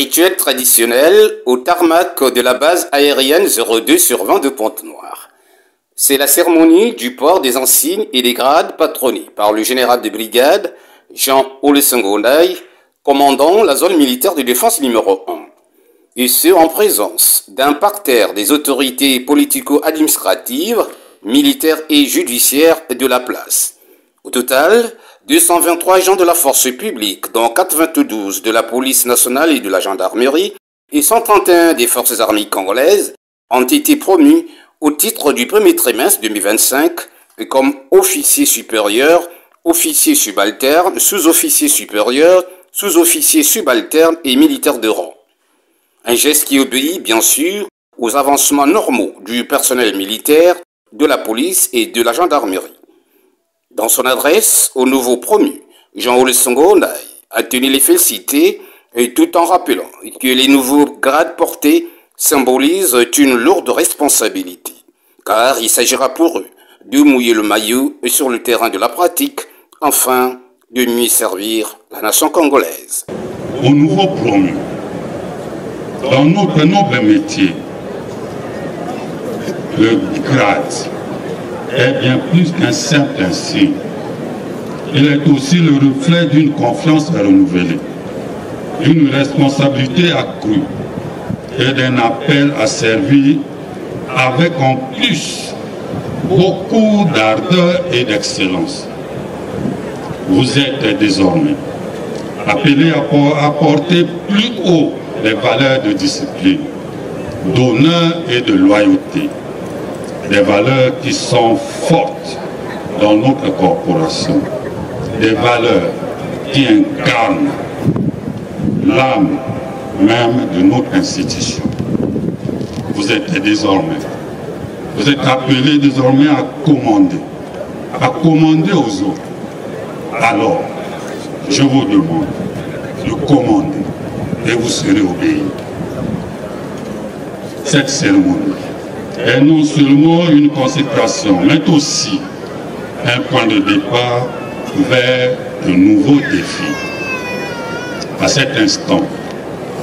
Rituel traditionnel au tarmac de la base aérienne 02 sur 20 de Pointe-Noire. C'est la cérémonie du port des insignes et des grades patronnés par le général de brigade Jean Olusengo-Ndaye, commandant la zone militaire de défense numéro 1. Et ce, en présence d'un parterre des autorités politico-administratives, militaires et judiciaires de la place. Au total, 223 agents de la force publique, dont 92 de la police nationale et de la gendarmerie, et 131 des forces armées congolaises, ont été promus au titre du premier trimestre 2025 comme officiers supérieurs, officiers subalternes, sous-officiers supérieurs, sous-officiers subalternes et militaires de rang. Un geste qui obéit, bien sûr, aux avancements normaux du personnel militaire, de la police et de la gendarmerie. Dans son adresse au nouveau promu, Jean Olusengo-Ndaye a tenu les féliciter tout en rappelant que les nouveaux grades portés symbolisent une lourde responsabilité, car il s'agira pour eux de mouiller le maillot sur le terrain de la pratique, afin de mieux servir la nation congolaise. Au nouveau promu, dans notre noble métier, le grade est bien plus qu'un simple insigne. Il est aussi le reflet d'une confiance renouvelée, d'une responsabilité accrue et d'un appel à servir avec en plus beaucoup d'ardeur et d'excellence. Vous êtes désormais appelés à porter plus haut les valeurs de discipline, d'honneur et de loyauté. Des valeurs qui sont fortes dans notre corporation, des valeurs qui incarnent l'âme même de notre institution. Vous êtes appelés désormais à commander aux autres. Alors, je vous demande de commander et vous serez obéis. Cette cérémonie est non seulement une consécration, mais aussi un point de départ vers de nouveaux défis. À cet instant,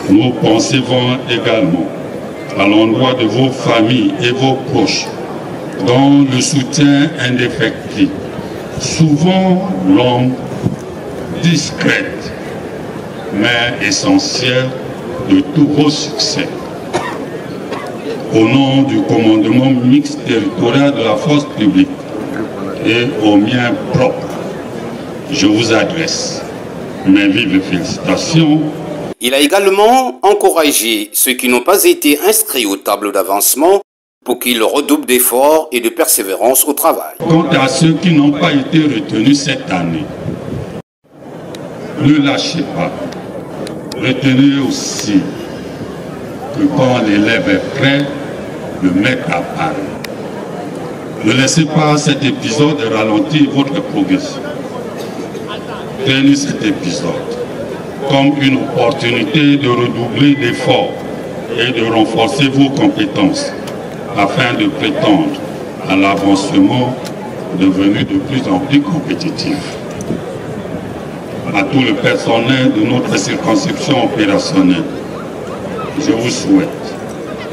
nos pensées vont également à l'endroit de vos familles et vos proches, dont le soutien indéfectible, souvent l'ombre discrète, mais essentielle de tous vos succès. Au nom du commandement mixte territorial de la force publique et au mien propre, je vous adresse mes vives félicitations. Il a également encouragé ceux qui n'ont pas été inscrits aux tables d'avancement pour qu'ils redoublent d'efforts et de persévérance au travail. Quant à ceux qui n'ont pas été retenus cette année, ne lâchez pas. Retenez aussi que quand l'élève est prêt, le maître apparaît. Ne laissez pas cet épisode ralentir votre progression. Prenez cet épisode comme une opportunité de redoubler d'efforts et de renforcer vos compétences afin de prétendre à l'avancement devenu de plus en plus compétitif. À tout le personnel de notre circonscription opérationnelle, je vous souhaite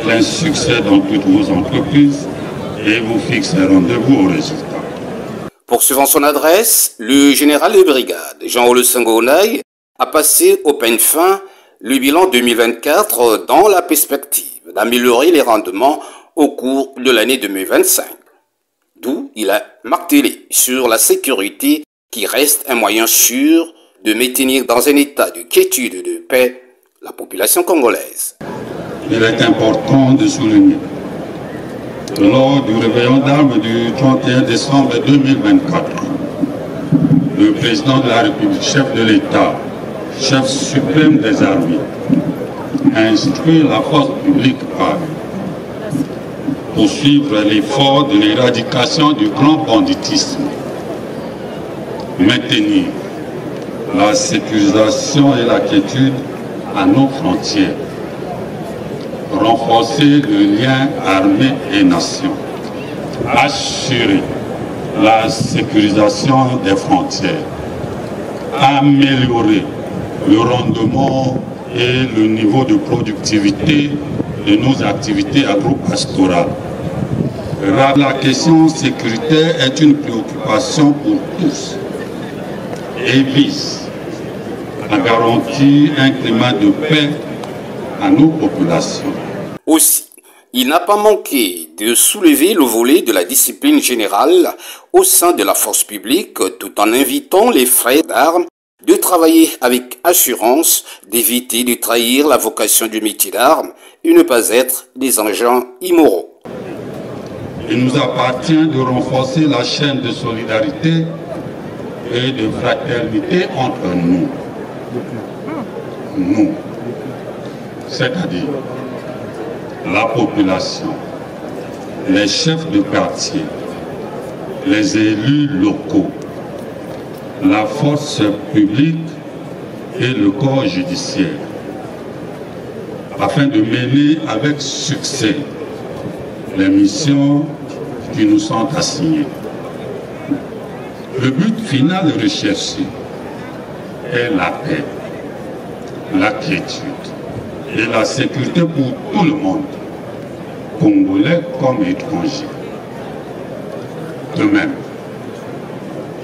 plein succès dans toutes vos entreprises et vous fixe un rendez-vous au résultat. Poursuivant son adresse, le général de brigade Jean Olusengo-Ndaye a passé au peigne fin le bilan 2024 dans la perspective d'améliorer les rendements au cours de l'année 2025. D'où il a martelé sur la sécurité qui reste un moyen sûr de maintenir dans un état de quiétude et de paix la population congolaise. Il est important de souligner que lors du réveillon d'armes du 31 décembre 2024, le président de la République, chef de l'État, chef suprême des armées, a instruit la force publique à poursuivre l'effort de l'éradication du grand banditisme, maintenir la sécurisation et la quiétude à nos frontières, renforcer le lien armée et nation, assurer la sécurisation des frontières, améliorer le rendement et le niveau de productivité de nos activités agro-pastorales. La question sécuritaire est une préoccupation pour tous et vise à garantir un climat de paix à nos populations. Aussi, il n'a pas manqué de soulever le volet de la discipline générale au sein de la force publique, tout en invitant les frères d'armes de travailler avec assurance, d'éviter de trahir la vocation du métier d'armes et ne pas être des agents immoraux. Il nous appartient de renforcer la chaîne de solidarité et de fraternité entre nous. Nous, c'est-à-dire la population, les chefs de quartier, les élus locaux, la force publique et le corps judiciaire, afin de mener avec succès les missions qui nous sont assignées. Le but final recherché est la paix, la quiétude et la sécurité pour tout le monde, Congolais comme étrangers. De même,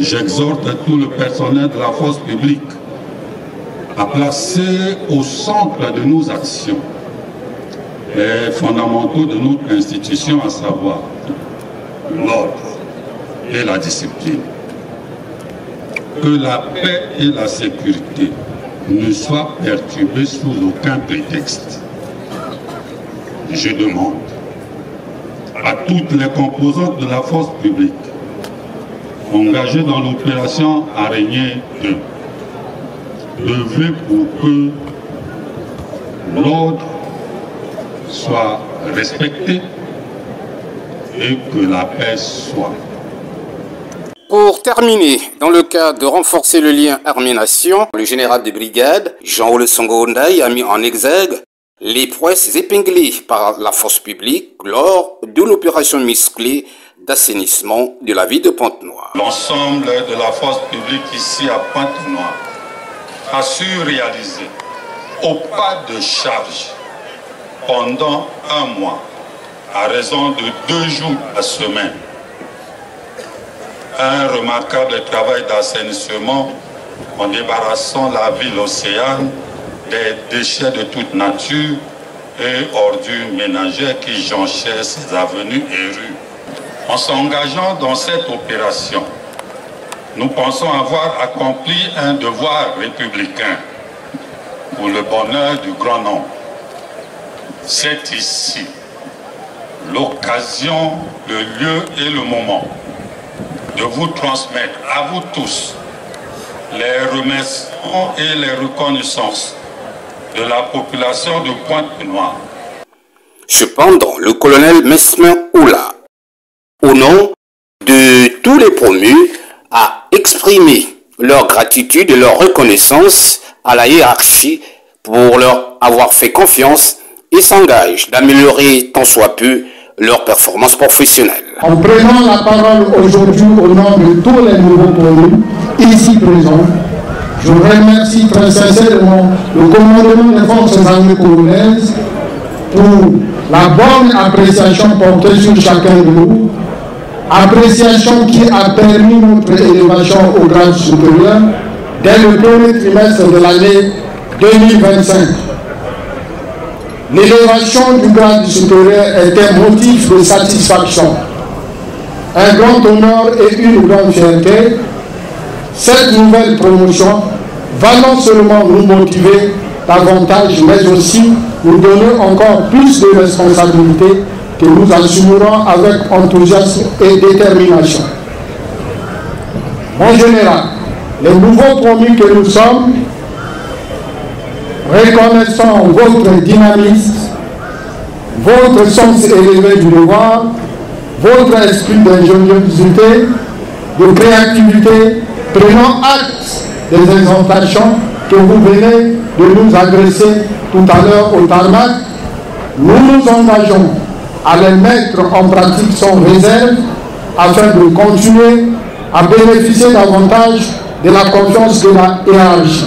j'exhorte tout le personnel de la force publique à placer au centre de nos actions les fondamentaux de notre institution, à savoir l'ordre et la discipline. Que la paix et la sécurité ne soient perturbées sous aucun prétexte. Je demande à toutes les composantes de la force publique engagées dans l'opération Araignée 2 d'œuvrer pour que l'ordre soit respecté et que la paix soit. Pour terminer, dans le cadre de renforcer le lien armée-nation, le général de brigade, Jean-Ole Songondaï, a mis en exergue les prouesses épinglées par la force publique lors de l'opération musclée d'assainissement de la ville de Pointe-Noire. L'ensemble de la force publique ici à Pointe-Noire a su réaliser au pas de charge pendant un mois, à raison de 2 jours par semaine, un remarquable travail d'assainissement en débarrassant la ville océane des déchets de toute nature et ordures ménagères qui jonchaient ses avenues et rues. En s'engageant dans cette opération, nous pensons avoir accompli un devoir républicain pour le bonheur du grand nombre. C'est ici l'occasion, le lieu et le moment de vous transmettre à vous tous les remerciements et les reconnaissances de la population de Pointe-Noire. Cependant, le colonel Mesmer Oula, au nom de tous les promus, a exprimé leur gratitude et leur reconnaissance à la hiérarchie pour leur avoir fait confiance et s'engage d'améliorer tant soit peu leur performance professionnelle. En prenant la parole aujourd'hui au nom de tous les nouveaux promus ici présents, je remercie très sincèrement le commandement des forces armées congolaises pour la bonne appréciation portée sur chacun de nous, appréciation qui a permis notre élévation au grade supérieur dès le premier trimestre de l'année 2025. L'élévation du grade supérieur est un motif de satisfaction, un grand honneur et une grande fierté. Cette nouvelle promotion va non seulement nous motiver davantage, mais aussi nous donner encore plus de responsabilités que nous assumerons avec enthousiasme et détermination. Mon général, les nouveaux promis que nous sommes, reconnaissant votre dynamisme, votre sens élevé du devoir, votre esprit d'ingéniosité, de créativité, prenant acte des exhortations que vous venez de nous adresser tout à l'heure au tarmac, nous nous engageons à les mettre en pratique sans réserve afin de continuer à bénéficier davantage de la confiance de la hiérarchie.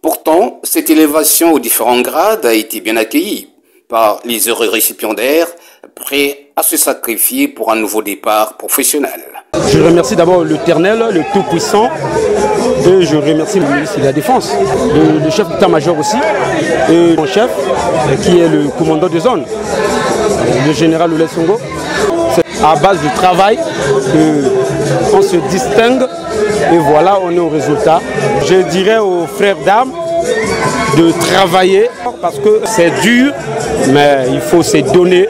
Pourtant, cette cette élévation aux différents grades a été bien accueillie par les heureux récipiendaires prêts à se sacrifier pour un nouveau départ professionnel. Je remercie d'abord l'Éternel, le Tout-Puissant, et je remercie le ministre de la Défense, le chef d'état-major aussi, et mon chef qui est le commandant de zone, le général Oulé Songo. C'est à base du travail qu'on se distingue et voilà, on est au résultat. Je dirais aux frères d'armes de travailler parce que c'est dur, mais il faut se donner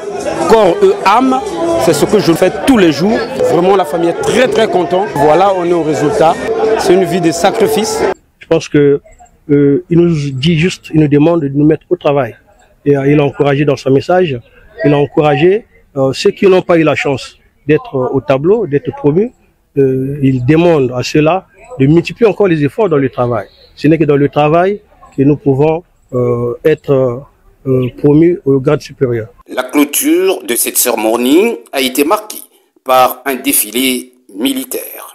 corps et âme. C'est ce que je fais tous les jours. Vraiment, la famille est très contente. Voilà, on est au résultat. C'est une vie de sacrifice. Je pense que il nous dit juste, il nous demande de nous mettre au travail. Et il a encouragé dans son message, il a encouragé ceux qui n'ont pas eu la chance d'être au tableau, d'être promus. Il demande à ceux-là de multiplier encore les efforts dans le travail. Ce n'est que dans le travail que nous pouvons être promus au grade supérieur. La clôture de cette cérémonie a été marquée par un défilé militaire.